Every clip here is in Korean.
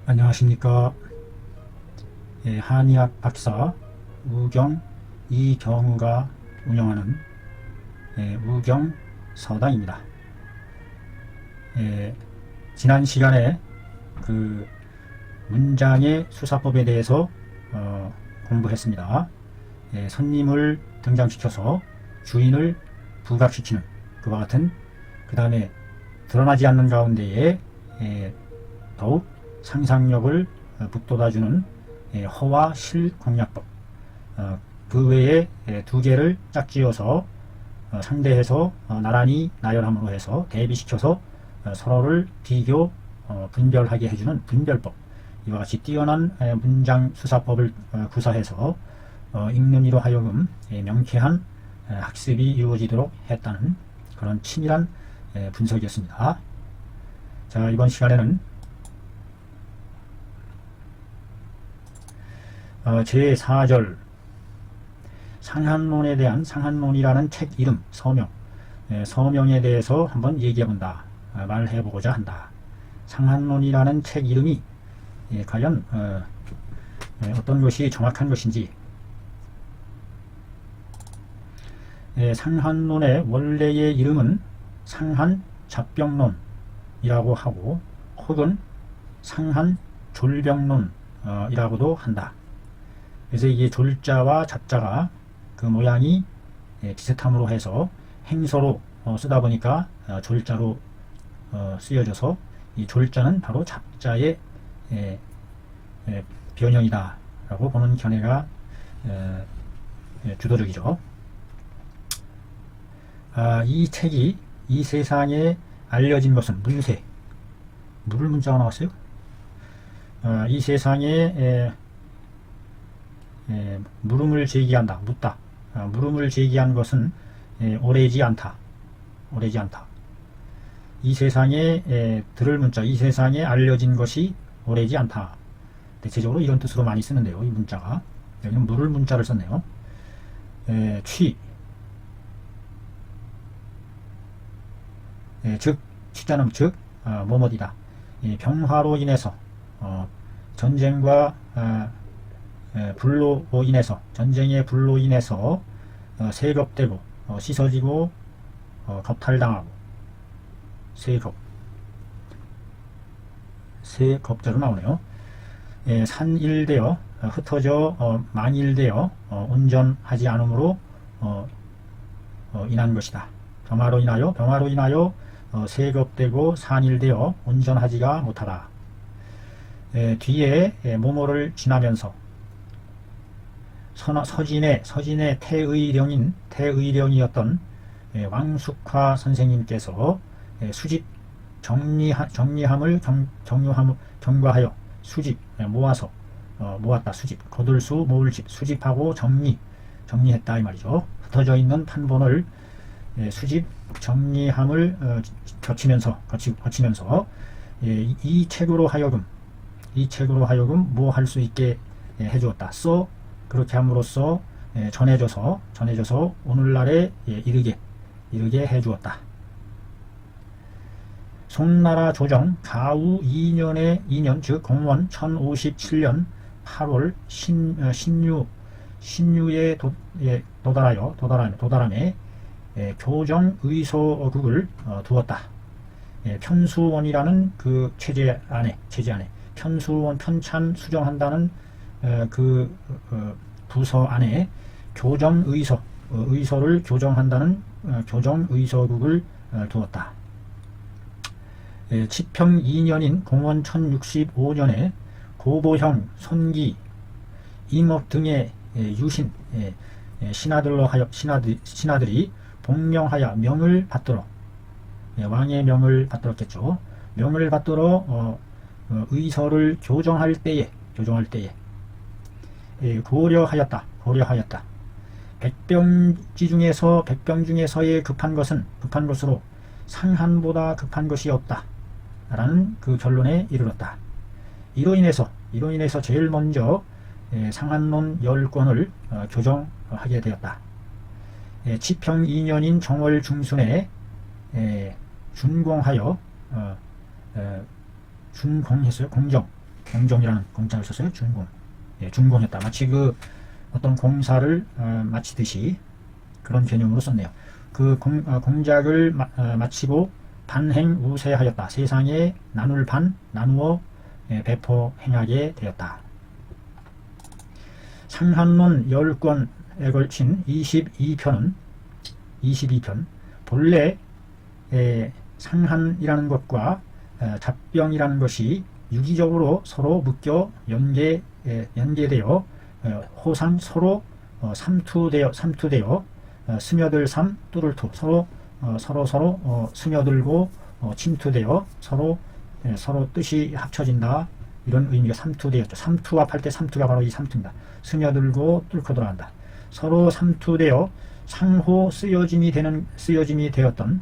안녕하십니까. 한의학 박사 우경 이경우가 운영하는 우경 서당입니다. 지난 시간에 그 문장의 수사법에 대해서 공부했습니다. 손님을 등장시켜서 주인을 부각시키는 그와 같은, 그 다음에 드러나지 않는 가운데에 더욱 상상력을 북돋아주는 허와 실 공략법, 그 외에 두 개를 짝지어서 상대해서 나란히 나열함으로 해서 대비시켜서 서로를 비교 분별하게 해주는 분별법, 이와 같이 뛰어난 문장 수사법을 구사해서 읽는 이로 하여금 명쾌한 학습이 이루어지도록 했다는 그런 치밀한 분석이었습니다. 자, 이번 시간에는 제4절 상한론에 대한, 상한론이라는 책 이름, 서명, 서명에 대해서 한번 얘기해본다, 말해보고자 한다. 상한론이라는 책 이름이 과연 어떤 것이 정확한 것인지, 상한론의 원래의 이름은 상한잡병론이라고 하고, 혹은 상한졸병론이라고도 한다. 그래서 이게 졸자와 잡자가 그 모양이 비슷함으로 해서 행서로 쓰다 보니까 졸자로 쓰여져서, 이 졸자는 바로 잡자의 변형이다 라고 보는 견해가 주도적이죠. 이 책이 이 세상에 알려진 것은 문세, 물을 문자가 나왔어요. 이 세상에 물음을 제기한다, 묻다. 물음을 제기한 것은 오래지 않다. 오래지 않다. 이 세상에 들을 문자, 이 세상에 알려진 것이 오래지 않다. 대체적으로 이런 뜻으로 많이 쓰는데요, 이 문자가. 여기는 물을 문자를 썼네요. 즉, 취자는 즉 뭐뭐이다. 병화로 인해서 전쟁과 불로 인해서, 전쟁의 불로 인해서 세겁되고 씻어지고 겁탈당하고, 세겁자로 나오네요. 산일되어 흩어져 만일되어 온전하지 않으므로 인한 것이다. 병화로 인하여 세겁되고 산일되어 온전하지가 못하다. 뒤에 모모를 지나면서 서진의 태의령이었던 왕숙화 선생님께서 수집 정리함을 경과하여 수집, 모아서 모았다. 수집, 거들수 모을집, 수집하고 정리했다 이 말이죠. 흩어져 있는 판본을 수집 정리함을 거치면서 이 책으로 하여금 뭐 할 수 있게 해주었다. 그렇게 함으로써 전해져서 오늘날에 이르게 해주었다. 송나라 조정 가우 2년 즉 공원 1057년 8월 신유에 도달함에 교정 의소국을 두었다. 편수원이라는 그 체제 안에 편수원, 편찬 수정한다는 그 부서 안에 교정 의서를 교정한다는 교정 의서국을 두었다. 치평 2년인 공원 1065년에 고보형, 손기, 임업 등의 유신 신하들이 복명하여 명을 받들어, 왕의 명을 받들었겠죠. 명을 받들어 의서를 교정할 때에 고려하였다. 백병 중에서의 급한 것으로 상한보다 급한 것이 없다 라는 그 결론에 이르렀다. 이로 인해서 제일 먼저 상한론 10권을 교정하게 되었다. 치평 2년인 정월 중순에 준공하여 준공했어요. 공정 공종이라는 공자를 썼어요. 준공. 예, 준공했다. 마치 그 어떤 공사를 마치듯이 그런 개념으로 썼네요. 그 공작을 마치고 반행우세하였다. 세상에 나눌 반 나누어 배포 행하게 되었다. 상한론 10권에 걸친 22편은 22편 본래 상한이라는 것과 잡병이라는 것이 유기적으로 서로 묶여 연계되어 호상 서로 삼투되어 스며들 삼 뚫을 투 서로 스며들고 침투되어 서로 뜻이 합쳐진다. 이런 의미가 삼투되었죠. 삼투합할 때 삼투가 바로 이 삼투입니다. 스며들고 뚫고 들어간다. 서로 삼투되어 상호 쓰여짐이 되었던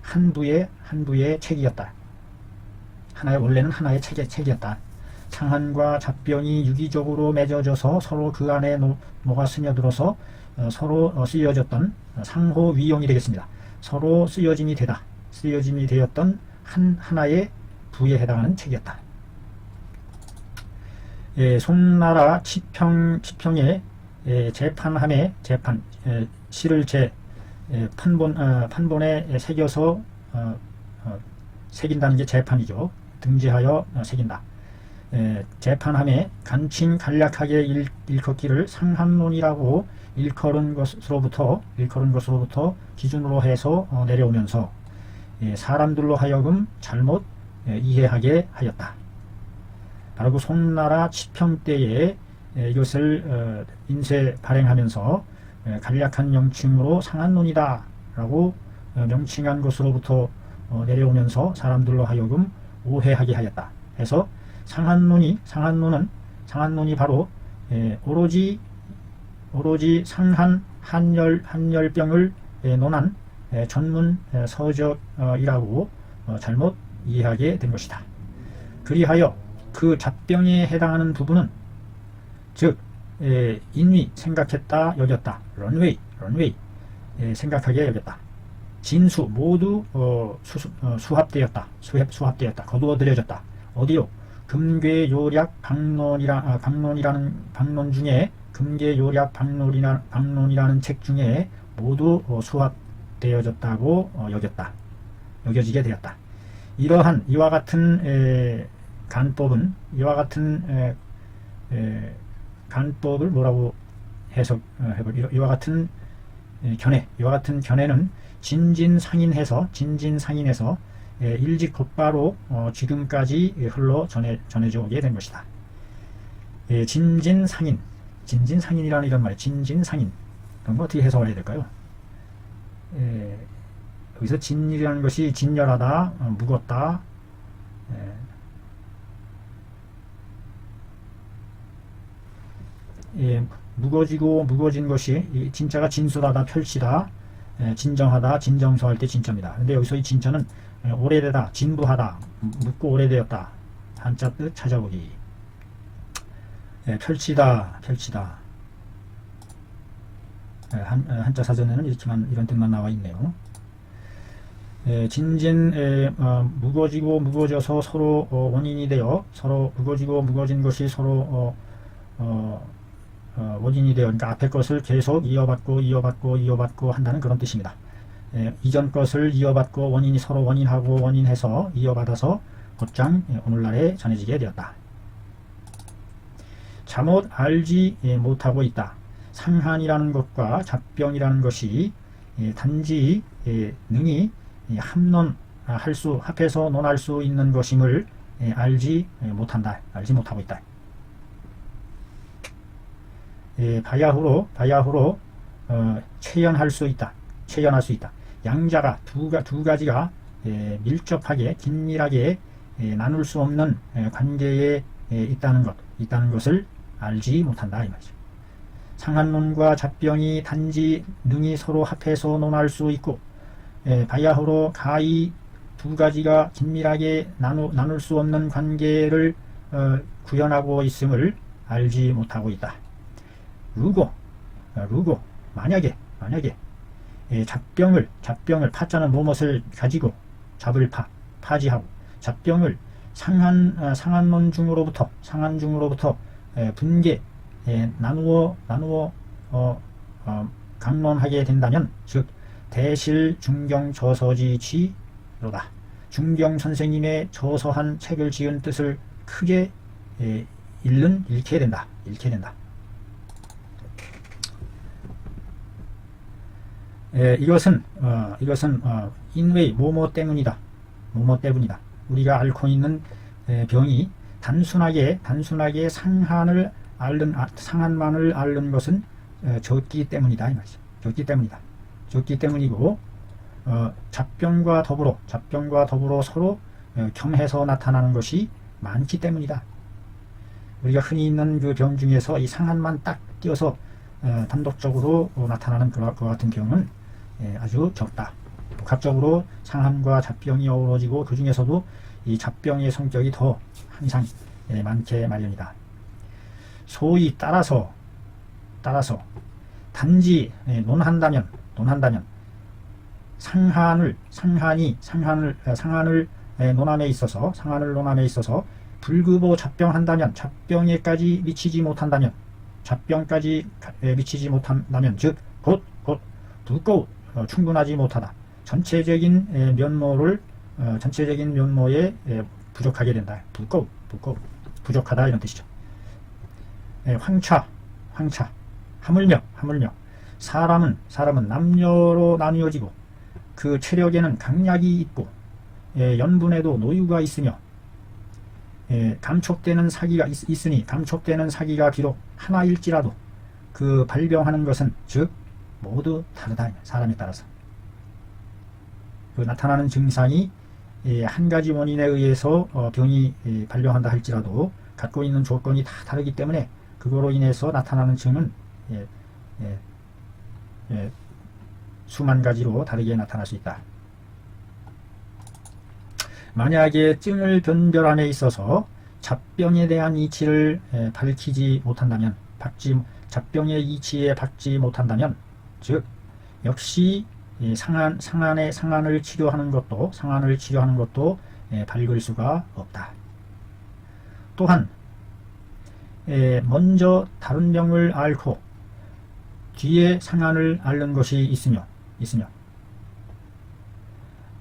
한 부의 책이었다. 원래는 하나의 책이었다. 상한과 잡병이 유기적으로 맺어져서 서로 그 안에 녹아 스며들어서 서로 쓰여졌던 상호 위용이 되겠습니다. 서로 쓰여짐이 되었던 하나의 부에 해당하는 책이었다. 송나라 치평의 재판함에 시를 판본에 새겨서 새긴다는 게 재판이죠. 등재하여 새긴다. 재판함에 간칭 간략하게 일컫기를 상한론이라고 일컬은 것으로부터 기준으로 해서 내려오면서 사람들로 하여금 잘못 이해하게 하였다. 바로 그 송나라 치평 때에 이것을 인쇄 발행하면서 간략한 명칭으로 상한론이다 라고 명칭한 것으로부터 내려오면서 사람들로 하여금 오해하게 하였다. 해서 상한론이 바로 오로지 상한 한열병을 논한 전문 서적이라고 잘못 이해하게 된 것이다. 그리하여 그 잡병에 해당하는 부분은 즉 인위 생각했다 여겼다. 런웨이 생각하게 여겼다. 진수 모두 수합되었다. 거두어들여졌다. 어디요? 금괴요략 방론 중에 금괴요략 방론이라는 책 중에 모두 수합되어졌다고 여겨지게 되었다. 이와 같은 간법을 뭐라고 해석해볼? 이와 같은 견해는 진진상인해서 일찍 곧바로 지금까지 흘러 전해져 오게 된 것이다. 진진상인이라는 이런 말, 진진상인 이런 거 어떻게 해석을 해야 될까요? 여기서 진이라는 것이 진열하다, 묵었다, 묵어진 것이 진짜가 진술하다, 펼치다, 진정하다, 진정서할 때 진짜입니다. 근데 여기서 이 진짜는 오래되다, 진부하다, 묵고 오래되었다. 한자 뜻 찾아보기. 펼치다. 한자 사전에는 이런 뜻만 나와 있네요. 묵어지고 묵어져서 서로 원인이 되어 묵어진 것이 서로 원인이 되어, 그러니까 앞에 것을 계속 이어받고 한다는 그런 뜻입니다. 이전 것을 이어받고 원인이 서로 원인해서 이어받아서 곧장 오늘날에 전해지게 되었다. 잘못 알지 못하고 있다. 상한이라는 것과 잡병이라는 것이 단지 능히 합해서 논할 수 있는 것임을 알지 못하고 있다. 바야흐로 체현할 수 있다. 양자가 두 가지가 밀접하게 긴밀하게 나눌 수 없는 관계에 있다는 것을 알지 못한다 이 말이죠. 상한론과 잡병이 단지 능히 서로 합해서 논할 수 있고 바야흐로 가히 두 가지가 긴밀하게 나눌 수 없는 관계를 구현하고 있음을 알지 못하고 있다. 루고 만약에 잡병을 파자는 무엇을 가지고 잡을 파지하고 잡병을 상한론 중으로부터 분계 나누어 강론하게 된다면 즉 대실 중경 저서지 취로다. 중경 선생님의 저서한 책을 지은 뜻을 크게 잃게 된다. 이것은 인의 뭐뭐 때문이다. 우리가 앓고 있는 병이 단순하게 상한만을 앓는 것은 졌기 때문이다 이 말이죠. 졌기 때문이고 잡병과 더불어 서로 겸해서 나타나는 것이 많기 때문이다. 우리가 흔히 있는 그 병 중에서 이 상한만 딱 띄어서 단독적으로 나타나는 그와 같은 병은 아주 적다. 복합적으로 상한과 잡병이 어우러지고 그 중에서도 이 잡병의 성격이 더 항상 많게 마련이다. 소위 따라서 단지 논한다면 상한을 논함에 있어서 불급오 잡병한다면 잡병까지 미치지 못한다면 즉 곧 두꺼우 충분하지 못하다. 전체적인 면모에 부족하게 된다. 두꺼우 부족하다 이런 뜻이죠. 황차 하물며 사람은 남녀로 나뉘어지고 그 체력에는 강약이 있고 연분에도 노유가 있으며 감촉되는 사기가 비록 하나일지라도 그 발병하는 것은 즉 모두 다르다. 사람에 따라서 그 나타나는 증상이 한 가지 원인에 의해서 병이 발병한다 할지라도 갖고 있는 조건이 다 다르기 때문에 그거로 인해서 나타나는 증은 수만 가지로 다르게 나타날 수 있다. 만약에 증을 변별함에 있어서 잡병에 대한 이치를 밝히지 못한다면 잡병의 이치에 박지 못한다면 즉 역시 상한을 치료하는 것도 밝을 수가 없다. 또한 먼저 다른 병을 앓고 뒤에 상한을 앓는 것이 있으며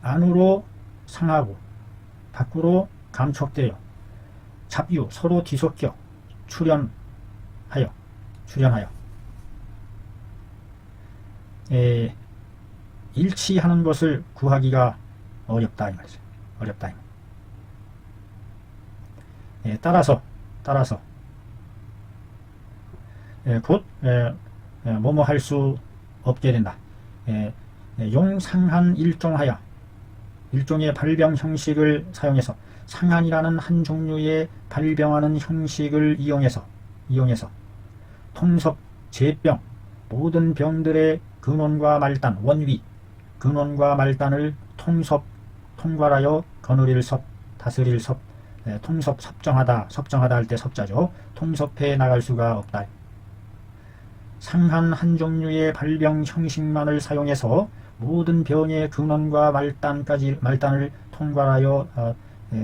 안으로 상하고 밖으로 감촉되어 잡유 서로 뒤섞여 출현하여 일치하는 것을 구하기가 어렵다 이 말이죠. 따라서 곧 뭐뭐 할 수 없게 된다. 용상한 일종의 발병 형식을 사용해서 상한이라는 한 종류의 발병하는 형식을 이용해서 통섭, 제병, 모든 병들의 근원과 말단, 근원과 말단을 통괄하여 거느릴 섭, 다스릴 섭, 섭정하다 할 때 섭자죠. 통섭해 나갈 수가 없다. 상한 한 종류의 발병 형식만을 사용해서 모든 병의 근원과 말단을 통괄하여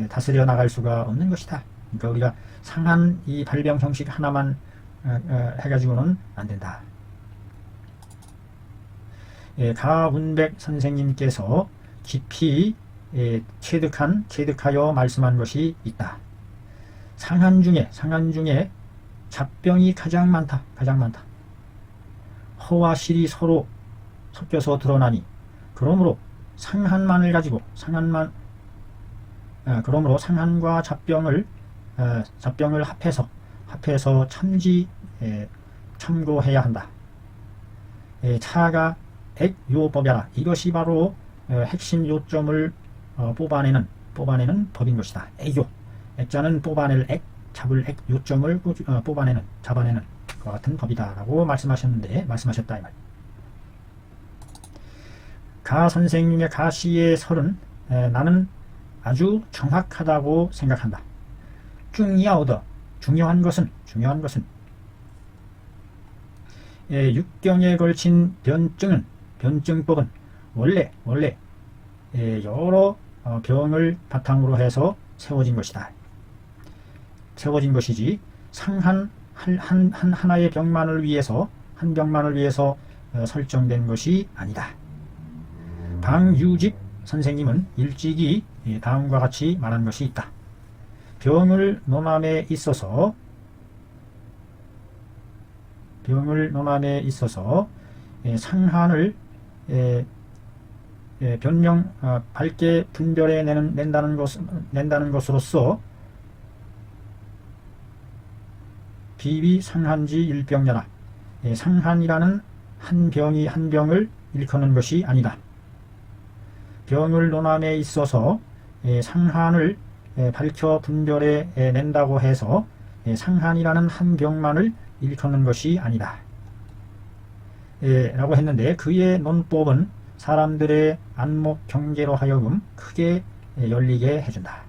다스려 나갈 수가 없는 것이다. 그러니까 우리가 상한 이 발병 형식 하나만 해가지고는 안 된다. 가운백 선생님께서 깊이 체득하여 말씀한 것이 있다. 상한 중에 잡병이 가장 많다. 허와 실이 서로 섞여서 드러나니 그러므로 상한과 잡병을 합해서 참고해야 한다. 차가 액요법이라 이것이 바로 핵심 요점을 뽑아내는 법인 것이다. 액요 액자는 뽑아낼 액, 잡을 액, 요점을 잡아내는 것 같은 법이다라고 말씀하셨다 이 말. 가 선생님의 가시의 설은 나는 아주 정확하다고 생각한다. 중이하오더 중요한 것은 6경에 걸친 변증법은 원래 여러 병을 바탕으로 해서 세워진 것이다. 세워진 것이지 상한 하나의 병만을 위해서 한 병만을 위해서 설정된 것이 아니다. 방유직 선생님은 일찍이 다음과 같이 말한 것이 있다. 병을 논함에 있어서 상한을 변명 밝게 분별해 낸다는 것으로서 비비상한지 일병여라. 상한이라는 한 병이 한 병을 일컫는 것이 아니다. 병을 논함에 있어서 상한을 밝혀 분별해 낸다고 해서 상한이라는 한 병만을 일컫는 것이 아니다. 라고 했는데 그의 논법은 사람들의 안목 경계로 하여금 크게 열리게 해준다.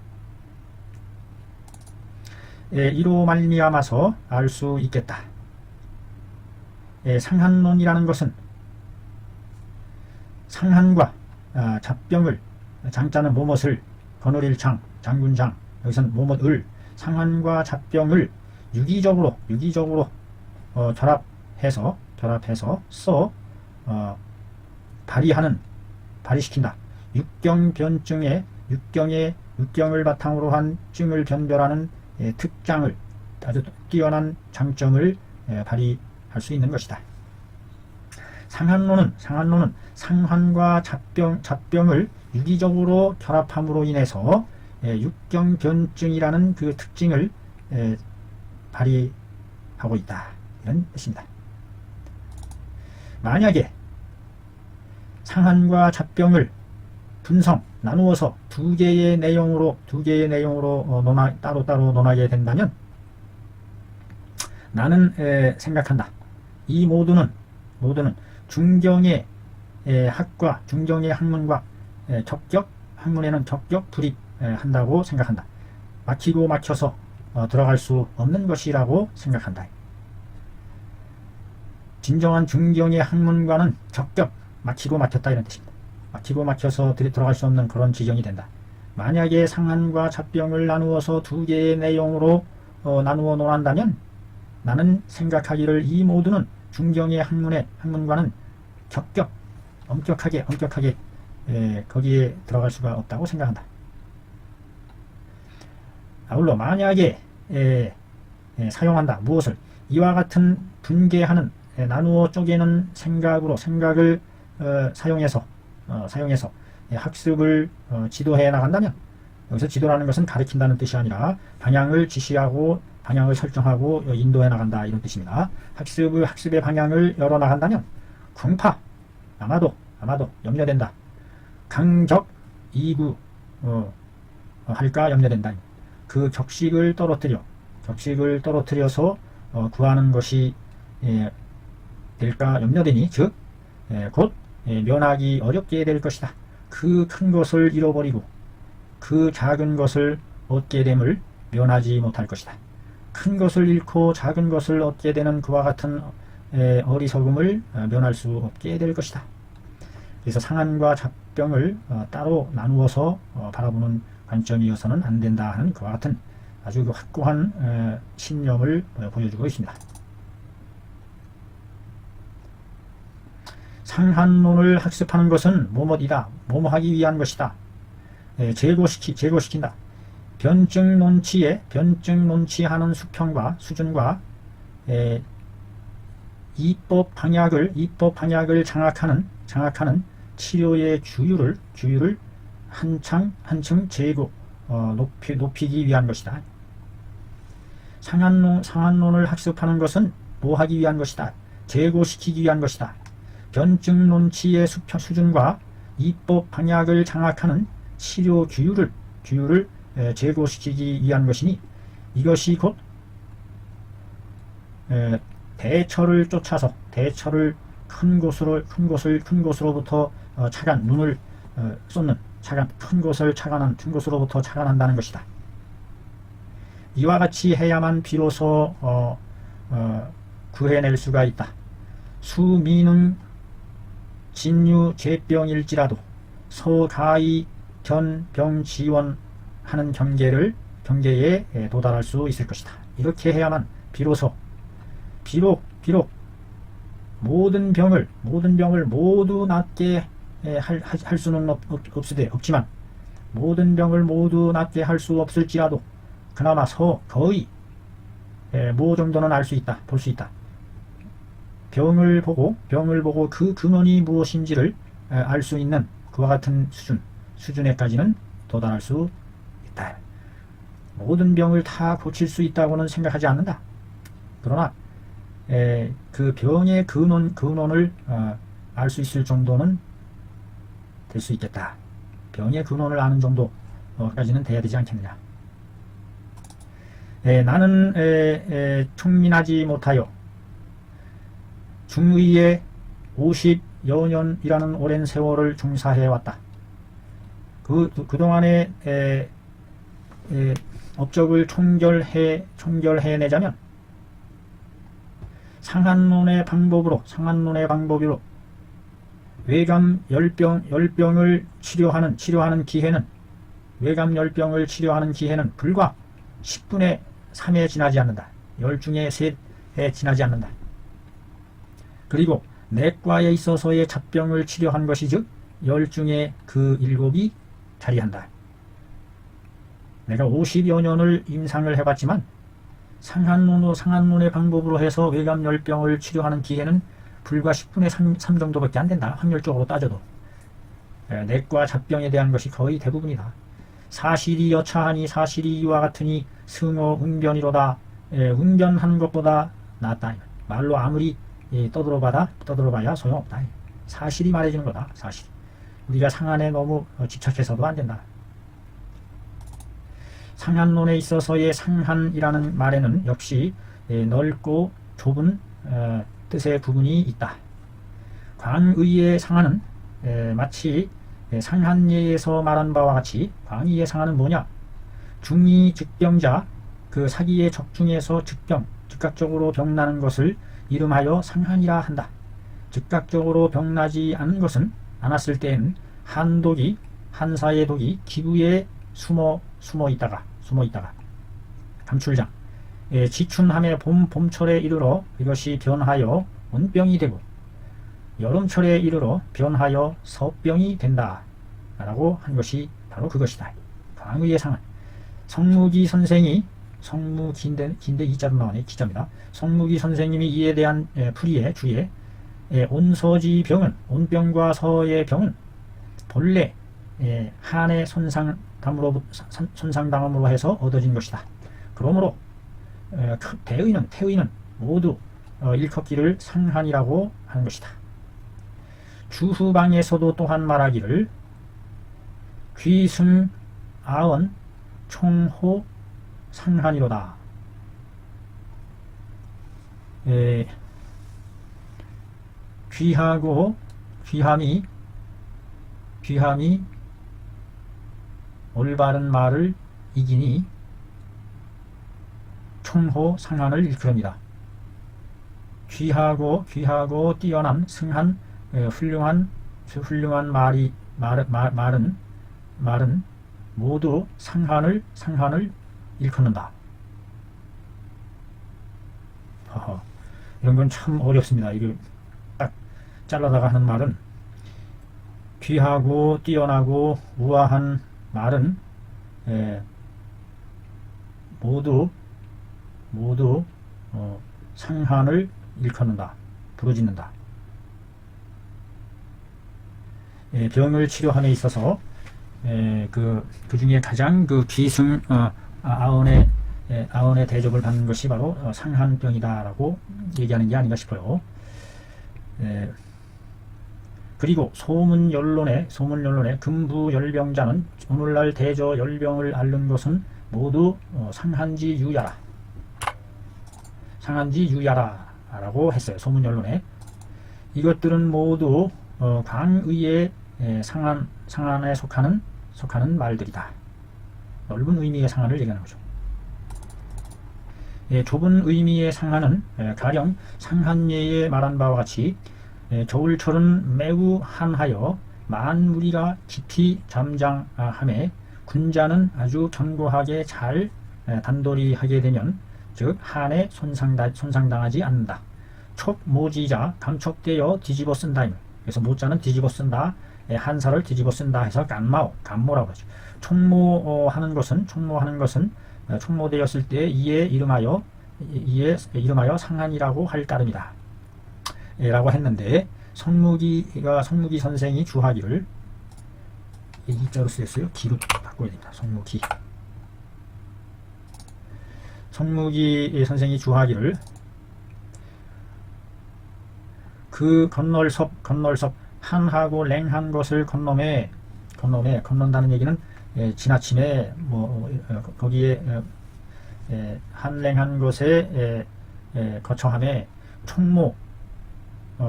이로 말미암아서 알 수 있겠다. 상한론이라는 것은 상한과 잡병을, 장자는 뭐뭇을, 건을일창, 장군장, 여기서는 뭐뭇을, 상한과 잡병을 유기적으로 결합해서 발휘시킨다. 육경을 바탕으로 한 증을 변별하는 특장을, 아주 뛰어난 장점을 발휘할 수 있는 것이다. 상한론은 상한과 잡병을 유기적으로 결합함으로 인해서 육경변증이라는 그 특징을 발휘하고 있다. 이런 뜻입니다. 만약에 상한과 잡병을 나누어서 두 개의 내용으로 따로 논하게 된다면 나는 생각한다. 이 모두는 중경의 학문과 학문에는 적격 불입한다고 생각한다. 막히고 막혀서 들어갈 수 없는 것이라고 생각한다. 진정한 중경의 학문과는 적격, 막히고 막혔다 이런 뜻입니다. 막히고 막혀서 들어갈 수 없는 그런 지경이 된다. 만약에 상한과 잡병을 나누어서 두 개의 내용으로 나누어 논한다면 나는 생각하기를 이 모두는 중경의 학문과는 엄격하게 거기에 들어갈 수가 없다고 생각한다. 아울러 만약에 사용한다. 무엇을? 이와 같은 분개하는 나누어 쪼개는 생각을 사용해서 학습을 지도해 나간다면, 여기서 지도라는 것은 가르친다는 뜻이 아니라 방향을 지시하고 방향을 설정하고 인도해 나간다 이런 뜻입니다. 학습의 방향을 열어 나간다면 궁파 아마도 염려된다. 강적 이구 할까 염려된다. 그 격식을 떨어뜨려서 구하는 것이 될까 염려되니 즉 곧 면하기 어렵게 될 것이다. 그 큰 것을 잃어버리고 그 작은 것을 얻게 됨을 면하지 못할 것이다. 큰 것을 잃고 작은 것을 얻게 되는 그와 같은 어리석음을 면할 수 없게 될 것이다. 그래서 상한과 잡병을 따로 나누어서 바라보는 관점이어서는 안 된다 하는 그와 같은 아주 확고한 신념을 보여주고 있습니다. 상한론을 학습하는 것은 뭐뭐이다. 뭐뭐하기 위한 것이다. 제고시킨다. 변증 논치하는 수평과 수준과 이법 방향을 장악하는 치료의 주유를 한층 높이기 위한 것이다. 상한론을 학습하는 것은 뭐 하기 위한 것이다. 제고시키기 위한 것이다. 변증 논치의 수준과 이법 방향을 장악하는 치료 규율을 제고시키기 위한 것이니 이것이 곧 대처를 쫓아서 큰 곳으로부터 눈을 쏟는 큰 곳으로부터 차관한다는 것이다. 이와 같이 해야만 비로소 구해낼 수가 있다. 수미능 진유 제병일지라도 서가히 견병지원하여 하는 경계에 도달할 수 있을 것이다. 이렇게 해야만 비로소 비록 모든 병을 모두 낫게 할 수는 없지만 모든 병을 모두 낫게 할 수 없을지라도 그나마 거의 뭐 정도는 알 수 있다, 볼 수 있다. 병을 보고 그 근원이 무엇인지를 알 수 있는 그와 같은 수준에까지는 도달할 수 있다. 모든 병을 다 고칠 수 있다고는 생각하지 않는다. 그러나 그 병의 근원을 알 수 있을 정도는 될 수 있겠다. 병의 근원을 아는 정도까지는 돼야 되지 않겠느냐. 나는 총민하지 못하여 중의에 50여 년이라는 오랜 세월을 종사해왔다. 그동안의 업적을 총결해내자면 상한론의 방법으로 외감 열병을 치료하는 기회는 외감 열병을 치료하는 기회는 불과 10분의 3에 지나지 않는다. 10 중에 3에 지나지 않는다. 그리고 내과에 있어서의 잡병을 치료한 것이 즉 10 중에 그 7이 자리한다. 내가 50여 년을 임상을 해봤지만 상한론의 방법으로 해서 외감 열병을 치료하는 기회는 불과 10분의 3 정도밖에 안 된다. 확률적으로 따져도. 내과 잡병에 대한 것이 거의 대부분이다. 사실이 여차하니 사실이 이와 같으니 승어 응변이로다. 응변하는 것보다 낫다. 말로 아무리 떠들어봐야 소용없다. 사실이 말해주는 거다. 사실. 우리가 상한에 너무 집착해서도 안 된다. 상한론에 있어서의 상한이라는 말에는 역시 넓고 좁은 뜻의 구분이 있다. 광의의 상한은 마치 상한예에서 말한 바와 같이 광의의 상한은 뭐냐? 중이 즉병자, 그 사기의 적중에서 즉각적으로 병나는 것을 이름하여 상한이라 한다. 즉각적으로 병나지 않았을 때엔 한사의 독이 기부에 숨어 있다가 감출장 지춘함의 봄철에 이르러 이것이 변하여 온병이 되고 여름철에 이르러 변하여 서병이 된다 라고 한 것이 바로 그것이다. 광의의 상한. 성무기 선생이 긴데 이자로 나오네. 기자입니다. 성무기 선생님이 이에 대한 풀이의 주에 온서지 병은 온병과 서의 병은 본래 한의 손상당함으로 해서 얻어진 것이다. 그러므로 태의는 모두 일컫기를 상한이라고 하는 것이다. 주후방에서도 또한 말하기를 귀승 아언 총호 상한이로다. 귀함이 올바른 말을 이기니 총호 상한을 일컫습니다. 귀하고 뛰어난 승한 훌륭한 말은 모두 상한을 일컫는다. 이런 건 참 어렵습니다. 이게 딱 잘라다가 하는 말은 귀하고 뛰어나고 우아한 말은 모두 상한을 일컫는다. 부르짖는다. 병을 치료함에 있어서 그 중에 가장 그 귀승 아언의 대접을 받는 것이 바로 상한병이다라고 얘기하는 게 아닌가 싶어요. 그리고 소문연론에 금부열병자는 오늘날 대저 열병을 앓는 것은 모두 상한지유야라 라고 했어요. 소문연론에. 이것들은 모두 광의의 상한에 속하는 말들이다. 넓은 의미의 상한을 얘기하는 거죠. 좁은 의미의 상한은 가령 상한예에 말한 바와 같이 겨울철은 매우 한하여 만무리가 깊이 잠장함에 군자는 아주 견고하게 잘 단돌이 하게 되면 즉 한에 손상당하지 않는다. 촉모지자 감촉되어 뒤집어 쓴다. 그래서 모자는 뒤집어 쓴다. 한사를 뒤집어 쓴다 해서 간모라고 그러죠. 촉모하는 것은 촉모되었을 때 이에 이름하여 상한이라고 할 따름이다. 라고 했는데 성무기 선생이 주하기를 이자로 쓰였어요. 기로 바꿔야 됩니다. 성무기 선생이 주하기를 그 건널섭 한하고 랭한 것을 건넌다는 얘기는 지나침에 거기에 한랭한 것에 거처함에 촉모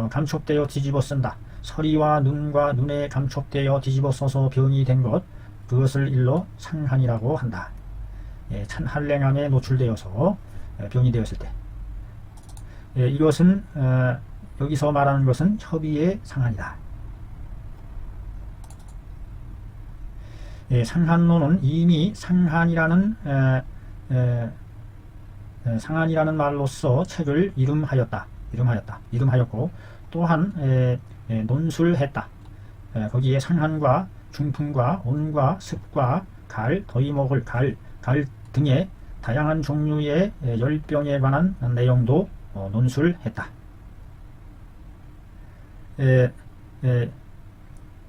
감촉되어 뒤집어 쓴다. 서리와 눈에 감촉되어 뒤집어 써서 병이 된 것, 그것을 일러 상한이라고 한다. 한랭함에 노출되어서 병이 되었을 때 이것은 여기서 말하는 것은 협의의 상한이다. 상한론은 이미 상한이라는 말로써 책을 이름하였고 또한 논술했다. 거기에 상한과 중풍과 온과 습과 갈, 더위먹을 갈 등의 다양한 종류의 열병에 관한 내용도 논술했다.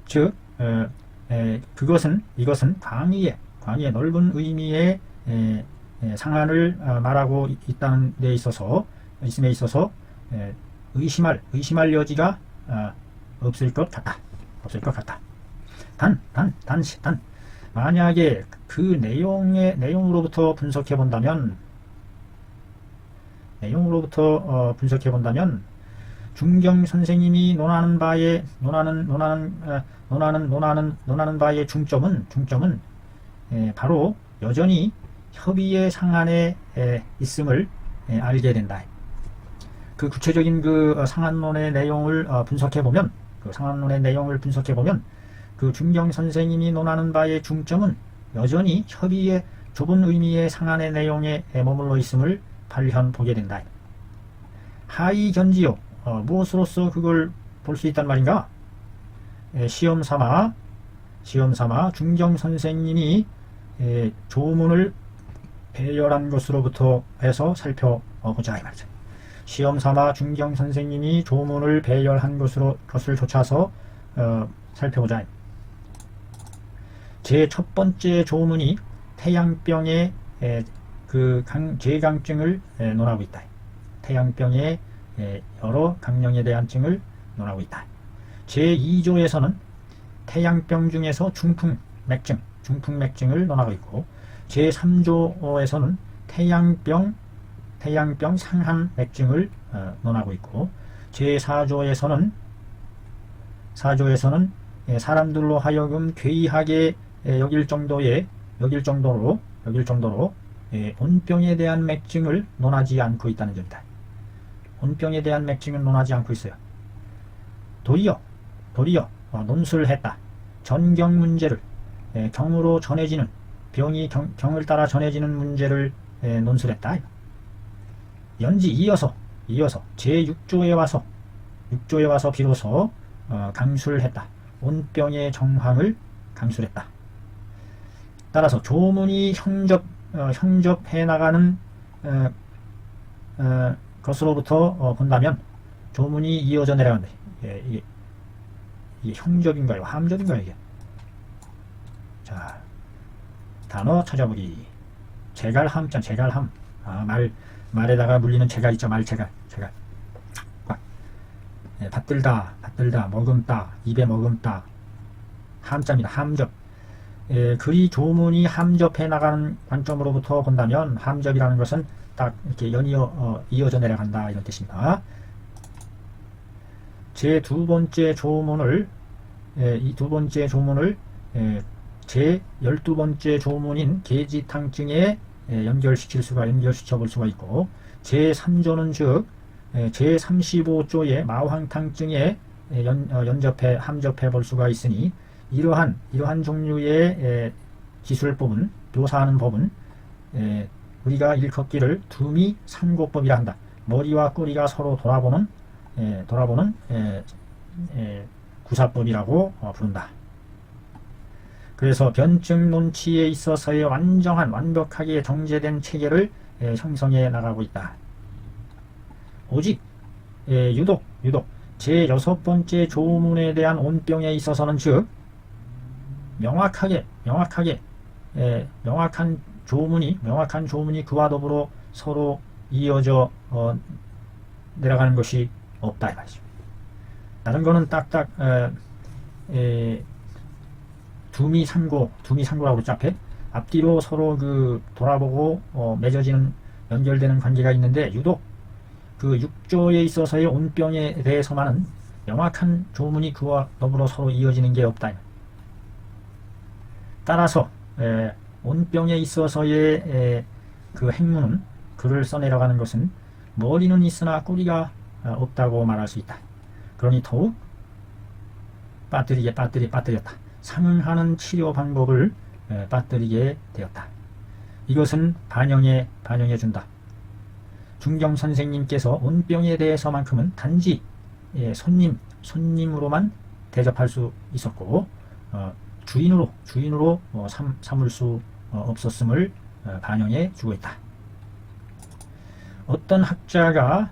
즉 이것은 광의의 넓은 의미의 상한을 말하고 있다는 데 있어서 의심할 여지가 없을 것 같다. 단 만약에 그 내용으로부터 분석해 본다면 중경 선생님이 논하는 바의 중점은 바로 여전히 협의의 상한에 있음을 알게 된다. 그 구체적인 그 상한론의 내용을 분석해 보면 그 중경 선생님이 논하는 바의 중점은 여전히 협의의 좁은 의미의 상한의 내용에 머물러 있음을 발현 보게 된다. 하이 견지요. 무엇으로서 그걸 볼 수 있단 말인가? 시험 삼아 중경 선생님이 조문을 배열한 것으로부터 해서 살펴보자 이 말이죠. 시험 삼아 중경 선생님이 조문을 배열한 것을 조차서 살펴보자. 제 첫 번째 조문이 태양병의 재강증을 논하고 있다. 태양병의 여러 강령에 대한 증을 논하고 있다. 제2조에서는 태양병 중에서 중풍맥증을 논하고 있고, 제3조에서는 태양병 상한 맥증을 논하고 있고, 제4조에서는 사람들로 하여금 괴이하게 여길 정도로 온병에 대한 맥증을 논하지 않고 있다는 점이다. 온병에 대한 맥증은 논하지 않고 있어요. 도리어 논술을 했다. 전경 문제를 경으로 전해지는 병이 경을 따라 전해지는 문제를 논술했다. 연지 이어서 제6조에 와서 비로소 강술을 했다. 온병의 정황을 강술했다. 따라서 조문이 형접해 나가는 것으로부터 본다면 조문이 이어져 내려간다. 이게 형접인가요? 함접인가요? 이게? 자, 단어 찾아보기. 제갈함자, 제갈함. 말에다가 물리는 제갈 있죠. 제갈. 받들다, 머금다, 입에 머금다. 함자입니다. 함접. 글이 조문이 함접해 나가는 관점으로부터 본다면 함접이라는 것은 딱 이렇게 이어져 내려간다 이런 뜻입니다. 제 두 번째 조문을 제 12번째 조문인 계지탕증에 연결시켜 볼 수가 있고, 제 3조는 즉 제 35조의 마황탕증에 함접해 볼 수가 있으니 이러한 종류의 기술법은, 묘사하는 법은 우리가 일컫기를 두미삼고법이라 한다. 머리와 꼬리가 서로 돌아보는 구사법이라고 부른다. 그래서 변증 논치에 있어서의 완벽하게 정제된 체계를 형성해 나가고 있다. 오직 유독 제6번째 조문에 대한 온병에 있어서는 즉 명확한 조문이 그와 더불어 서로 이어져 내려가는 것이 없다 이 말이죠. 다른 거는 딱딱 두미삼고라고 그러죠. 앞에 앞뒤로 서로 돌아보고 맺어지는 연결되는 관계가 있는데 유독 그 육조에 있어서의 온병에 대해서만은 명확한 조문이 그와 더불어 서로 이어지는 게 없다. 따라서 온병에 있어서의 그 행문은 글을 써내려가는 것은 머리는 있으나 꼬리가 없다고 말할 수 있다. 그러니 더욱 빠뜨렸다. 상응하는 치료 방법을 빠뜨리게 되었다. 이것은 반영해 준다. 중경 선생님께서 온병에 대해서만큼은 단지 손님으로만 대접할 수 있었고 주인으로 삼을 수 없었음을 반영해 주고 있다. 어떤 학자가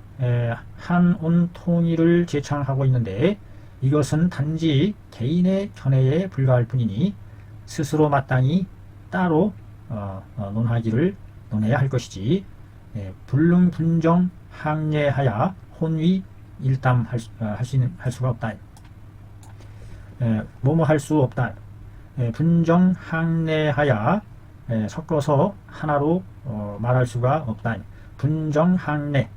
한온 통일을 제창하고 있는데 이것은 단지 개인의 견해에 불과할 뿐이니 스스로 마땅히 따로 논해야 할 것이지 불능분정 항례하야 혼위 일담할 수가 없다. 뭐뭐 할 수 없다. 분정 항례하야 섞어서 하나로 말할 수가 없다. 분정 항례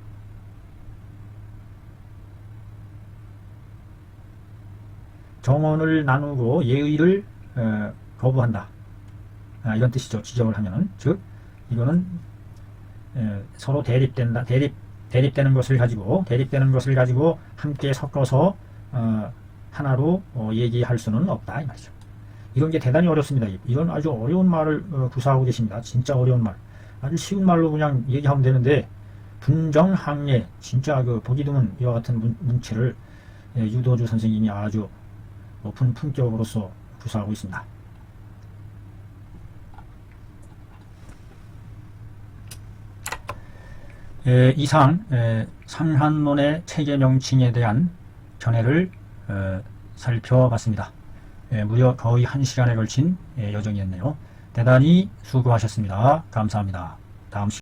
정언을 나누고 예의를 거부한다. 이런 뜻이죠. 지적을 하면은 즉 이거는 서로 대립되는 것을 가지고 함께 섞어서 하나로 얘기할 수는 없다 이 말이죠. 이런 게 대단히 어렵습니다. 이런 아주 어려운 말을 구사하고 계십니다. 진짜 어려운 말. 아주 쉬운 말로 그냥 얘기하면 되는데 분정항례 진짜 보기 드문 이와 같은 문체를 유도주 선생님이 아주 높은 품격으로서 구사하고 있습니다. 이상 상한론의 체계 명칭에 대한 견해를 살펴봤습니다. 무려 거의 1시간에 걸친 여정이었네요. 대단히 수고하셨습니다. 감사합니다. 다음 시간에